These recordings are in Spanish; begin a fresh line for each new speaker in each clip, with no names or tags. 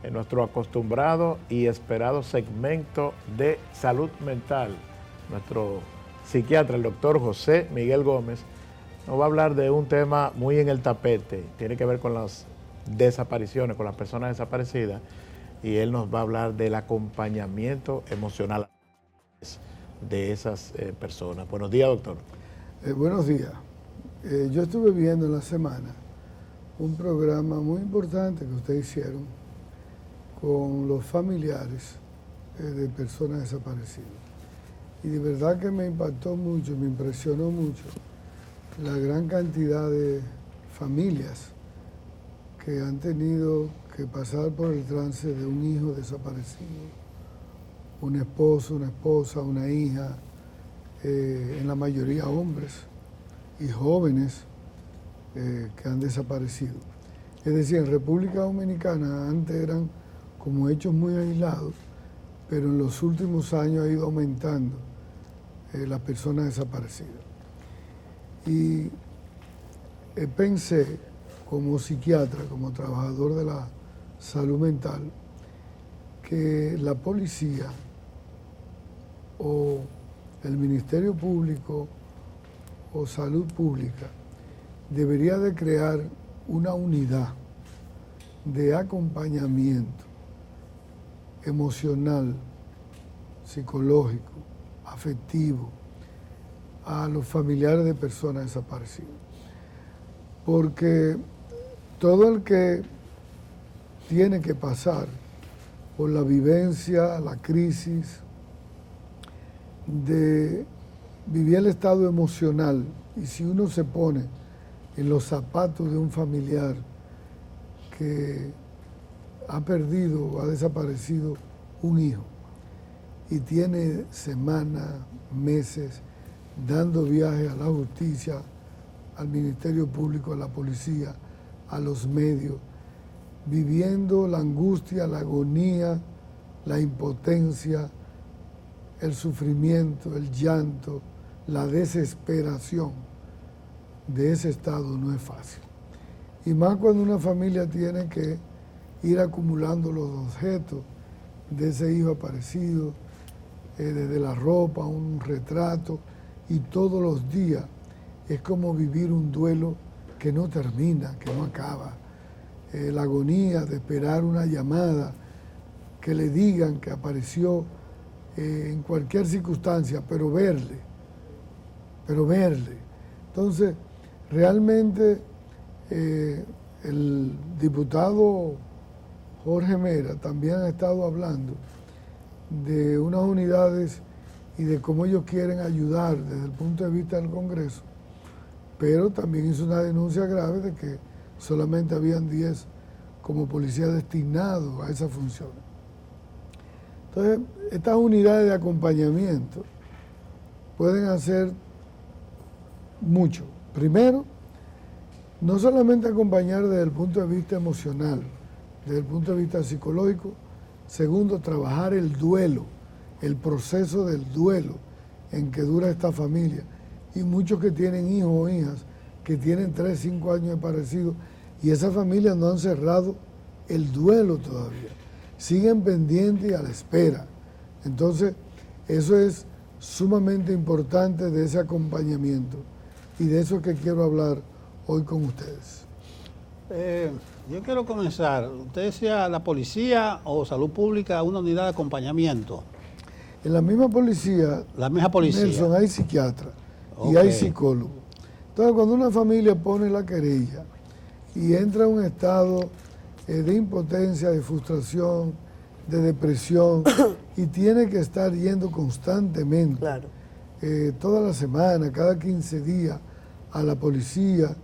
en nuestro acostumbrado y esperado segmento de salud mental. Nuestro psiquiatra, el doctor José Miguel Gómez, nos va a hablar de un tema muy en el tapete, tiene que ver con las desapariciones, con las personas desaparecidas, y él nos va a hablar del acompañamiento emocional de esas personas. Buenos días, doctor.
Buenos días. Yo estuve viendo en la semana un programa muy importante que ustedes hicieron con los familiares de personas desaparecidas. Y de verdad que me impactó mucho, me impresionó mucho la gran cantidad de familias que han tenido que pasar por el trance de un hijo desaparecido, un esposo, una esposa, una hija, en la mayoría hombres y jóvenes que han desaparecido. Es decir, en República Dominicana antes eran como hechos muy aislados, pero en los últimos años ha ido aumentando las personas desaparecidas. Y pensé, como psiquiatra, como trabajador de la salud mental, que la policía o el Ministerio Público o Salud Pública debería de crear una unidad de acompañamiento emocional, psicológico, afectivo a los familiares de personas desaparecidas. Porque todo el que tiene que pasar por la vivencia, la crisis de vivir el estado emocional, y si uno se pone en los zapatos de un familiar que ha perdido o ha desaparecido un hijo y tiene semanas, meses dando viajes a la justicia, al Ministerio Público, a la policía, a los medios, viviendo la angustia, la agonía, la impotencia, el sufrimiento, el llanto, la desesperación de ese estado no es fácil. Y más cuando una familia tiene que ir acumulando los objetos de ese hijo aparecido, desde la ropa, un retrato, y todos los días es como vivir un duelo que no termina, que no acaba. La agonía de esperar una llamada, que le digan que apareció en cualquier circunstancia, pero verle. Entonces, realmente el diputado Jorge Mera también ha estado hablando de unas unidades y de cómo ellos quieren ayudar desde el punto de vista del Congreso, pero también hizo una denuncia grave de que solamente habían 10 como policías destinados a esa función. Entonces, estas unidades de acompañamiento pueden hacer mucho. Primero, no solamente acompañar desde el punto de vista emocional, desde el punto de vista psicológico. Segundo, trabajar el duelo, el proceso del duelo en que dura esta familia. Y muchos que tienen hijos o hijas que tienen 3, 5 años de parecido, y esas familias no han cerrado el duelo todavía. Siguen pendientes y a la espera. Entonces, eso es sumamente importante de ese acompañamiento. Y de eso es que quiero hablar hoy con ustedes.
Yo quiero comenzar. Usted decía la policía o salud pública, una unidad de acompañamiento.
En la misma policía, Nelson, hay psiquiatras y hay psicólogos. Entonces, cuando una familia pone la querella y entra en un estado de impotencia, de frustración, de depresión, y tiene que estar yendo constantemente, toda la semana, cada 15 días, a la policía,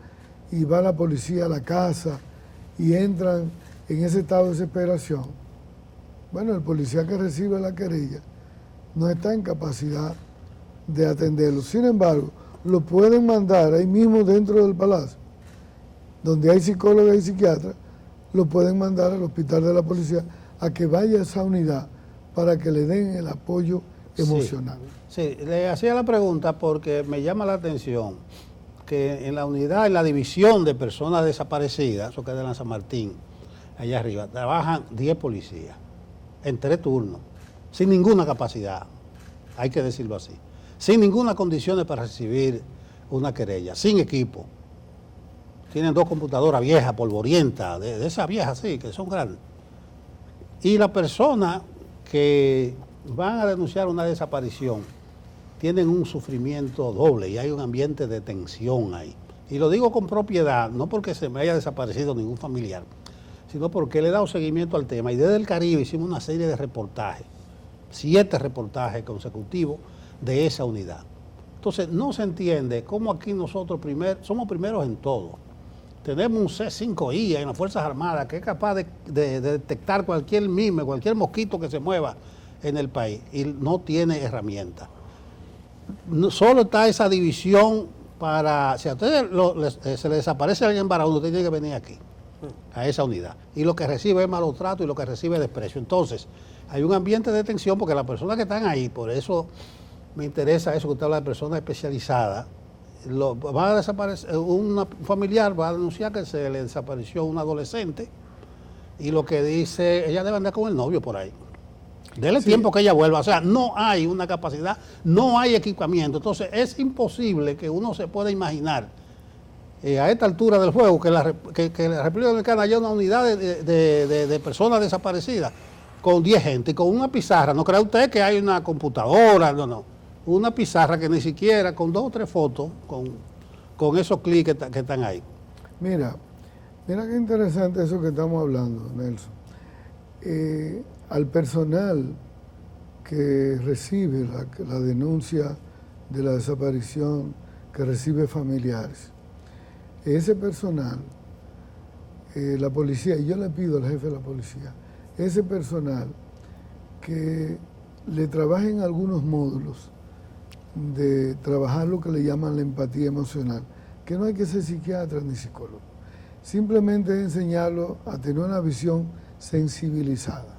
y va la policía a la casa, y entran en ese estado de desesperación. Bueno, el policía que recibe la querella no está en capacidad de atenderlo. Sin embargo, lo pueden mandar ahí mismo dentro del palacio, donde hay psicólogos y psiquiatras, lo pueden mandar al hospital de la policía a que vaya a esa unidad para que le den el apoyo emocional.
Sí, le hacía la pregunta porque me llama la atención que en la unidad, en la división de personas desaparecidas, eso que es de la San Martín, allá arriba, trabajan 10 policías en 3 turnos, sin ninguna capacidad, hay que decirlo así, sin ninguna condición para recibir una querella, sin equipo. Tienen 2 computadoras viejas, polvorientas, de esas viejas, sí, que son grandes. Y la persona que van a denunciar una desaparición tienen un sufrimiento doble y hay un ambiente de tensión ahí. Y lo digo con propiedad, no porque se me haya desaparecido ningún familiar, sino porque le he dado seguimiento al tema. Y desde el Caribe hicimos una serie de reportajes, 7 reportajes consecutivos de esa unidad. Entonces no se entiende cómo aquí nosotros somos primeros en todo. Tenemos un C5I en las Fuerzas Armadas que es capaz de detectar cualquier mime, cualquier mosquito que se mueva en el país y no tiene herramientas. Solo está esa división para, si a ustedes se le desaparece alguien para uno, usted tiene que venir aquí, a esa unidad. Y lo que recibe es maltrato y lo que recibe es desprecio. Entonces, hay un ambiente de tensión porque las personas que están ahí, por eso me interesa eso que usted habla de personas especializadas, va a desaparecer, un familiar va a denunciar que se le desapareció un adolescente y lo que dice, ella debe andar con el novio por ahí. Dele tiempo que ella vuelva, o sea, no hay una capacidad, no hay equipamiento, entonces es imposible que uno se pueda imaginar a esta altura del juego que la República Dominicana haya una unidad de personas desaparecidas con 10 gente, con una pizarra, no crea usted que hay una computadora, no, una pizarra que ni siquiera con 2 o 3 fotos, con esos clics que están ahí.
Mira qué interesante eso que estamos hablando, Nelson. Al personal que recibe la denuncia de la desaparición, que recibe familiares, ese personal, la policía, y yo le pido al jefe de la policía, ese personal que le trabaje en algunos módulos de trabajar lo que le llaman la empatía emocional, que no hay que ser psiquiatra ni psicólogo, simplemente es enseñarlo a tener una visión sensibilizada.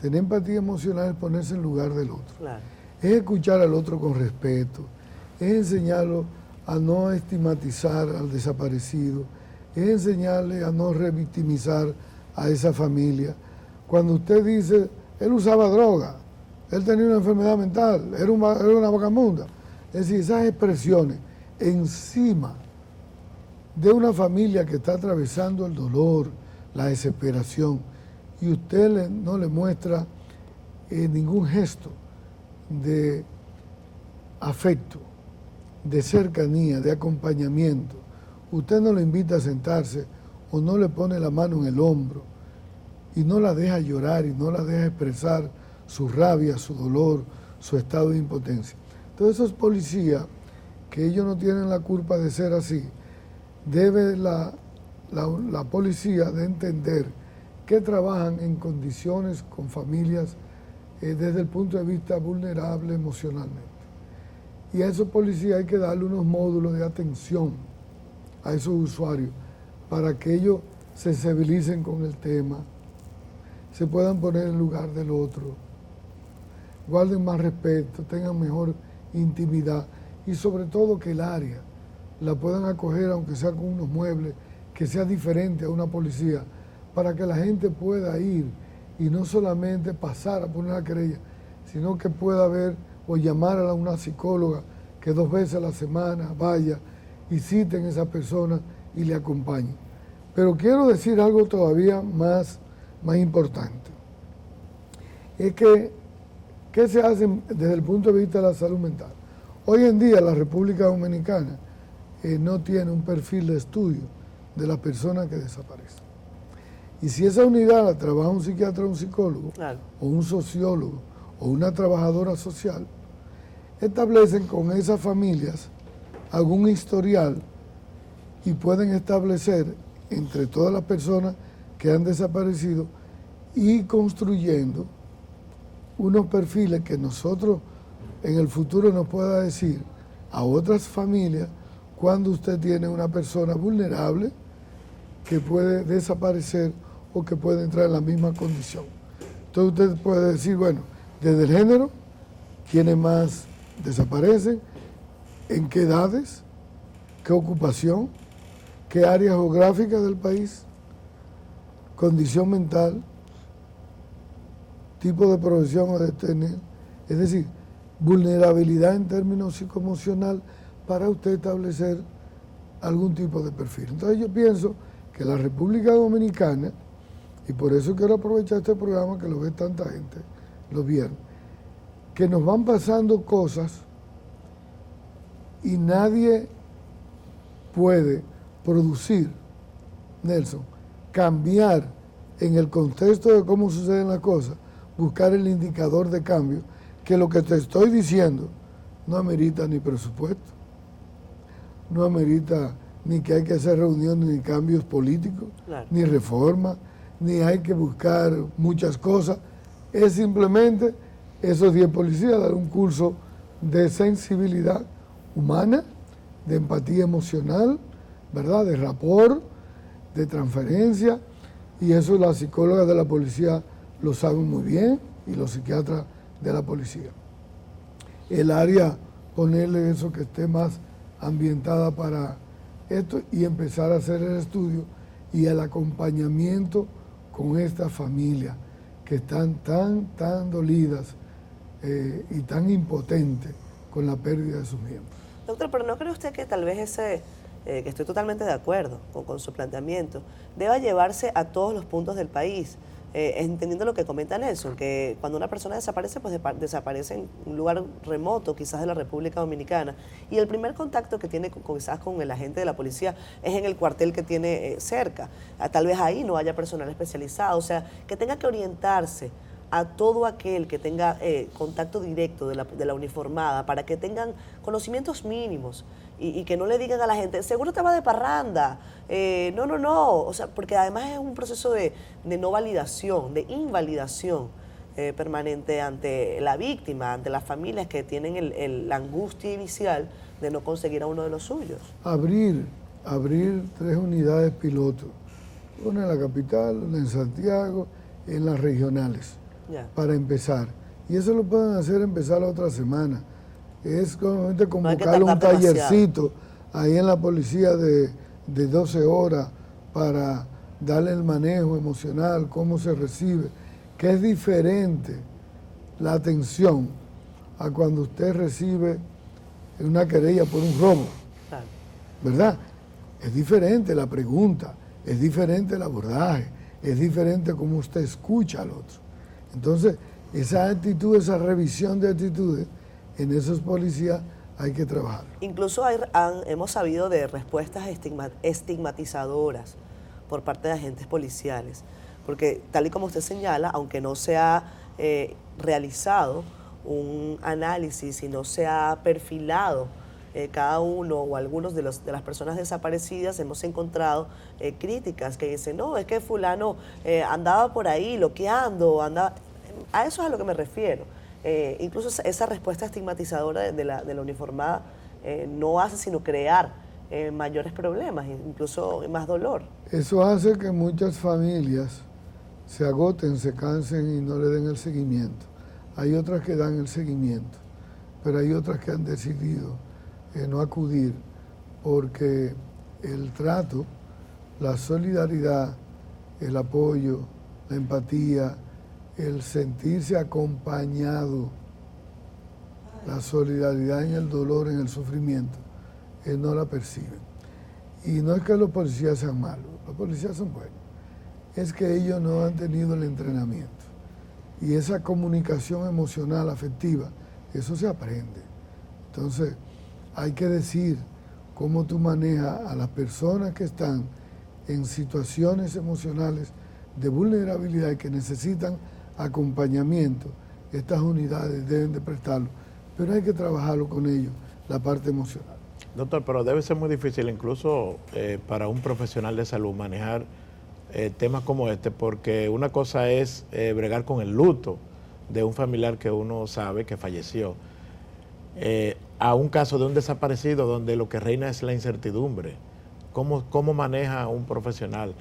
Tener empatía emocional es ponerse en lugar del otro. Claro. Es escuchar al otro con respeto, es enseñarlo a no estigmatizar al desaparecido, es enseñarle a no revictimizar a esa familia. Cuando usted dice, él usaba droga, él tenía una enfermedad mental, era una vagabunda. Es decir, esas expresiones encima de una familia que está atravesando el dolor, la desesperación, y usted no le muestra ningún gesto de afecto, de cercanía, de acompañamiento, usted no le invita a sentarse o no le pone la mano en el hombro y no la deja llorar y no la deja expresar su rabia, su dolor, su estado de impotencia. Entonces esos policías, que ellos no tienen la culpa de ser así, debe la policía de entender que trabajan en condiciones con familias desde el punto de vista vulnerable emocionalmente. Y a esos policías hay que darle unos módulos de atención a esos usuarios para que ellos se sensibilicen con el tema, se puedan poner en lugar del otro, guarden más respeto, tengan mejor intimidad y sobre todo que el área la puedan acoger, aunque sea con unos muebles, que sea diferente a una policía, para que la gente pueda ir y no solamente pasar a poner la querella, sino que pueda ver o llamar a una psicóloga que 2 veces a la semana vaya y citen a esa persona y le acompañen. Pero quiero decir algo todavía más importante. Es que, ¿qué se hace desde el punto de vista de la salud mental? Hoy en día la República Dominicana no tiene un perfil de estudio de las personas que desaparecen. Y si esa unidad la trabaja un psiquiatra o un psicólogo, claro, o un sociólogo, o una trabajadora social, establecen con esas familias algún historial y pueden establecer entre todas las personas que han desaparecido y construyendo unos perfiles que nosotros en el futuro nos pueda decir a otras familias cuando usted tiene una persona vulnerable que puede desaparecer o que puede entrar en la misma condición. Entonces usted puede decir, bueno, desde el género, quiénes más desaparecen, en qué edades, qué ocupación, qué área geográfica del país, condición mental, tipo de profesión o de tener, es decir, vulnerabilidad en términos psicoemocional para usted establecer algún tipo de perfil. Entonces yo pienso que la República Dominicana, y por eso quiero aprovechar este programa que lo ve tanta gente los viernes, que nos van pasando cosas y nadie puede producir, Nelson, cambiar en el contexto de cómo suceden las cosas, buscar el indicador de cambio, que lo que te estoy diciendo no amerita ni presupuesto, no amerita ni que hay que hacer reuniones ni cambios políticos, claro, ni reformas, ni hay que buscar muchas cosas. Es simplemente esos 10 policías dar un curso de sensibilidad humana, de empatía emocional, ¿verdad? De rapport, de transferencia, y eso las psicólogas de la policía lo saben muy bien y los psiquiatras de la policía. El área, ponerle eso que esté más ambientada para esto y empezar a hacer el estudio y el acompañamiento con estas familias que están tan dolidas y tan impotentes con la pérdida de sus miembros.
Doctor, pero ¿no cree usted que tal vez ese, que estoy totalmente de acuerdo con su planteamiento, deba llevarse a todos los puntos del país? Entendiendo lo que comenta Nelson, que cuando una persona desaparece, pues desaparece en un lugar remoto, quizás de la República Dominicana, y el primer contacto que tiene quizás con el agente de la policía es en el cuartel que tiene cerca. Tal vez ahí no haya personal especializado, o sea, que tenga que orientarse a todo aquel que tenga contacto directo de la uniformada, para que tengan conocimientos mínimos y que no le digan a la gente, seguro te va de parranda, no, o sea, porque además es un proceso de no validación, de invalidación permanente ante la víctima, ante las familias que tienen la angustia inicial de no conseguir a uno de los suyos.
Abrir 3 unidades piloto, una en la capital, una en Santiago, en las regionales. Para empezar. Y eso lo pueden hacer empezar la otra semana. Es solamente convocar un tallercito ahí en la policía de 12 horas para darle el manejo emocional, cómo se recibe, que es diferente la atención a cuando usted recibe una querella por un robo. ¿Verdad? Es diferente la pregunta, es diferente el abordaje, es diferente cómo usted escucha al otro. Entonces, esa actitud, esa revisión de actitudes en esos policías hay que trabajar.
Incluso hemos sabido de respuestas estigmatizadoras por parte de agentes policiales, porque tal y como usted señala, aunque no se ha realizado un análisis y no se ha perfilado cada uno o algunos de las personas desaparecidas, hemos encontrado críticas que dicen, no, es que fulano andaba por ahí loqueando, a eso es a lo que me refiero. Incluso esa respuesta estigmatizadora de la uniformada no hace sino crear mayores problemas, incluso más dolor.
Eso hace que muchas familias se agoten, se cansen y no le den el seguimiento. Hay otras que dan el seguimiento, pero hay otras que han decidido no acudir porque el trato, la solidaridad, el apoyo, la empatía, el sentirse acompañado, la solidaridad en el dolor, en el sufrimiento, no la perciben. Y no es que los policías sean malos, los policías son buenos, es que ellos no han tenido el entrenamiento. Y esa comunicación emocional, afectiva, eso se aprende. Entonces, hay que decir cómo tú manejas a las personas que están en situaciones emocionales de vulnerabilidad y que necesitan acompañamiento. Estas unidades deben de prestarlo, pero hay que trabajarlo con ellos, la parte emocional.
Doctor, pero debe ser muy difícil incluso para un profesional de salud manejar temas como este, porque una cosa es bregar con el luto de un familiar que uno sabe que falleció, a un caso de un desaparecido donde lo que reina es la incertidumbre. ¿Cómo maneja un profesional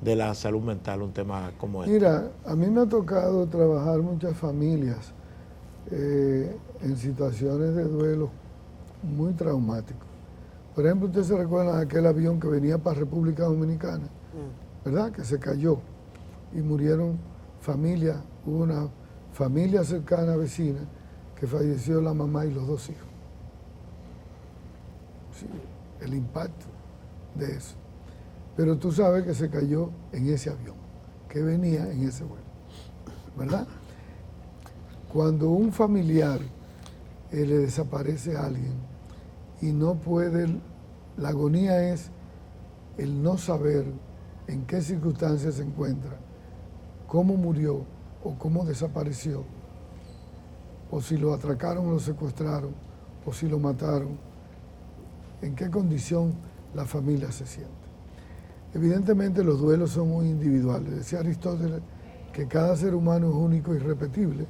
de la salud mental un tema como este?
Mira, a mí me ha tocado trabajar muchas familias en situaciones de duelo muy traumáticos. Por ejemplo, ustedes se recuerdan de aquel avión que venía para República Dominicana, ¿verdad? Que se cayó. y murieron familias. Hubo una familia cercana, vecina, que falleció la mamá y los 2 hijos. Sí, el impacto de eso. Pero tú sabes que se cayó en ese avión, que venía en ese vuelo, ¿verdad? Cuando un familiar le desaparece a alguien y no puede, la agonía es el no saber en qué circunstancias se encuentra, cómo murió o cómo desapareció, o si lo atracaron o lo secuestraron, o si lo mataron, en qué condición la familia se siente. Evidentemente los duelos son muy individuales. Decía Aristóteles que cada ser humano es único e irrepetible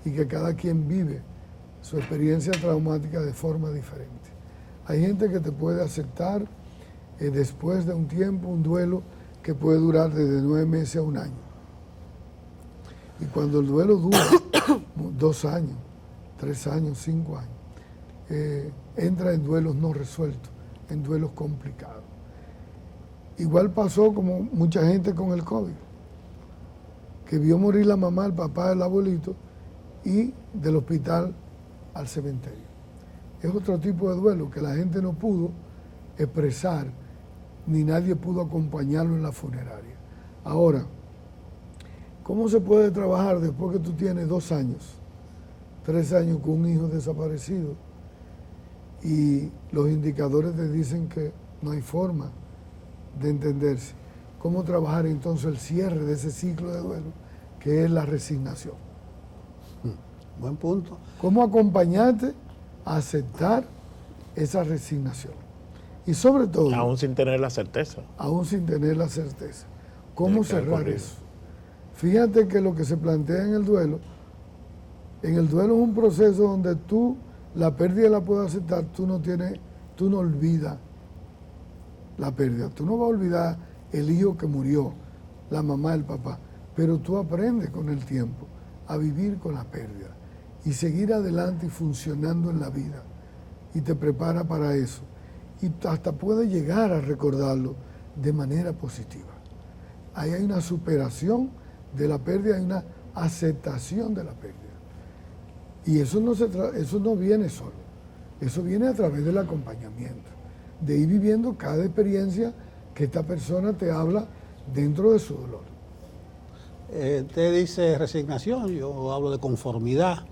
y que cada quien vive su experiencia traumática de forma diferente. Hay gente que te puede aceptar después de un tiempo un duelo que puede durar desde 9 meses a 1 año. Y cuando el duelo dura 2 años, 3 años, 5 años, entra en duelos no resueltos, en duelos complicados. Igual pasó como mucha gente con el COVID, que vio morir la mamá, el papá, el abuelito, y del hospital al cementerio. Es otro tipo de duelo que la gente no pudo expresar, ni nadie pudo acompañarlo en la funeraria. Ahora, ¿cómo se puede trabajar después que tú tienes 2 años, 3 años con un hijo desaparecido y los indicadores te dicen que no hay forma de entenderse? ¿Cómo trabajar entonces el cierre de ese ciclo de duelo, que es la resignación?
Buen punto.
¿Cómo acompañarte a aceptar esa resignación? Y sobre todo...
Aún sin tener la certeza.
Aún sin tener la certeza. ¿Cómo
Tiene que haber
cerrar
corrido.
eso? Fíjate que lo que se plantea en el duelo es un proceso donde tú la pérdida la puedes aceptar, tú no olvidas la pérdida. Tú no vas a olvidar el hijo que murió, la mamá, el papá, pero tú aprendes con el tiempo a vivir con la pérdida y seguir adelante y funcionando en la vida, y te prepara para eso. Y hasta puedes llegar a recordarlo de manera positiva. Ahí hay una superación de la pérdida, hay una aceptación de la pérdida. Y eso no viene solo, eso viene a través del acompañamiento, de ir viviendo cada experiencia que esta persona te habla dentro de su dolor.
Usted dice resignación, yo hablo de conformidad.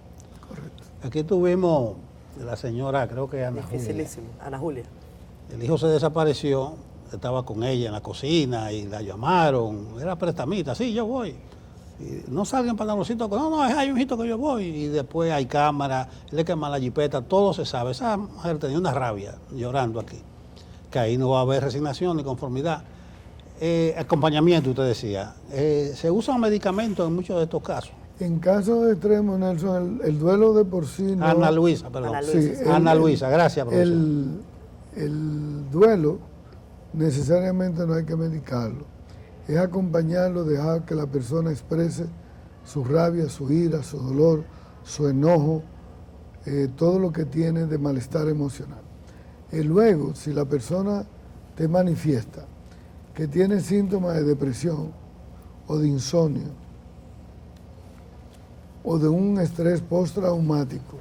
Correcto.
Aquí tuvimos la señora, creo que Ana Julia.
Dificilísimo. Ana Julia.
El hijo se desapareció, estaba con ella en la cocina y la llamaron, era prestamita, sí, yo voy. Y no salgan pantaloncitos, no, hay un hijito que yo voy. Y después hay cámara, le queman la jipeta, todo se sabe. Esa mujer tenía una rabia llorando aquí, que ahí no va a haber resignación ni conformidad. Acompañamiento, usted decía. Se usan medicamentos en muchos de estos casos.
En casos extremos, Nelson, el duelo de por sí no...
Ana Luisa, perdón.
Ana Luisa,
Sí,
Ana Luisa, gracias, profesor.
El duelo necesariamente no hay que medicarlo. Es acompañarlo, dejar que la persona exprese su rabia, su ira, su dolor, su enojo, todo lo que tiene de malestar emocional. Luego, si la persona te manifiesta que tiene síntomas de depresión o de insomnio o de un estrés postraumático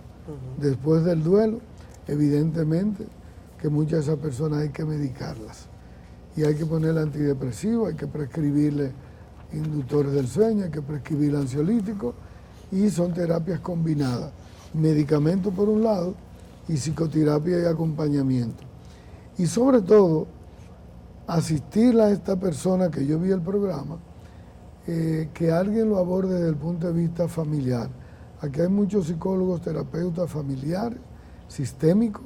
después del duelo, evidentemente que muchas de esas personas hay que medicarlas. Y hay que ponerle antidepresivos, hay que prescribirle inductores del sueño, hay que prescribirle ansiolíticos, y son terapias combinadas, medicamento por un lado y psicoterapia y acompañamiento. Y sobre todo, asistir a esta persona que yo vi el programa, que alguien lo aborde desde el punto de vista familiar. Aquí hay muchos psicólogos, terapeutas familiares, sistémicos,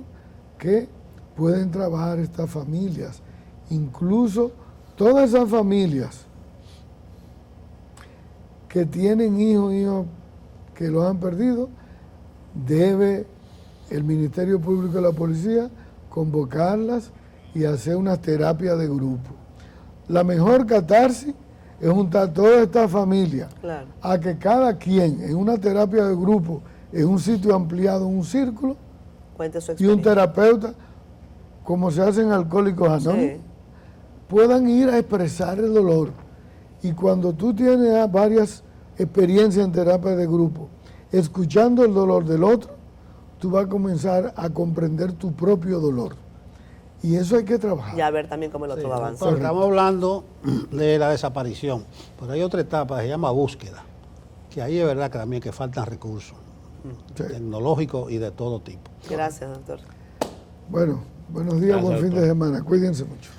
que pueden trabajar estas familias. Incluso todas esas familias que tienen hijos que los han perdido, debe el Ministerio Público y la Policía convocarlas y hacer una terapia de grupo. La mejor catarsis es juntar toda esta familia,
Claro.
a que cada quien en una terapia de grupo, en un sitio ampliado, en un círculo,
Cuente su
y un
experiencia.
terapeuta, como se hace en Alcohólicos Anónimos,
Sí.
puedan ir a expresar el dolor Y cuando tú tienes varias experiencias en terapia de grupo, escuchando el dolor del otro, tú vas a comenzar a comprender tu propio dolor. Y eso hay que trabajar.
Y a ver también cómo el otro
Sí,
va
doctor,
avanzando.
estamos hablando de la desaparición, pero hay otra etapa que se llama búsqueda, que ahí es verdad que también que faltan recursos
Sí.
tecnológicos y de todo tipo.
Gracias, doctor.
Bueno, buenos días,
Gracias,
buen fin de
doctor.
semana. Cuídense mucho.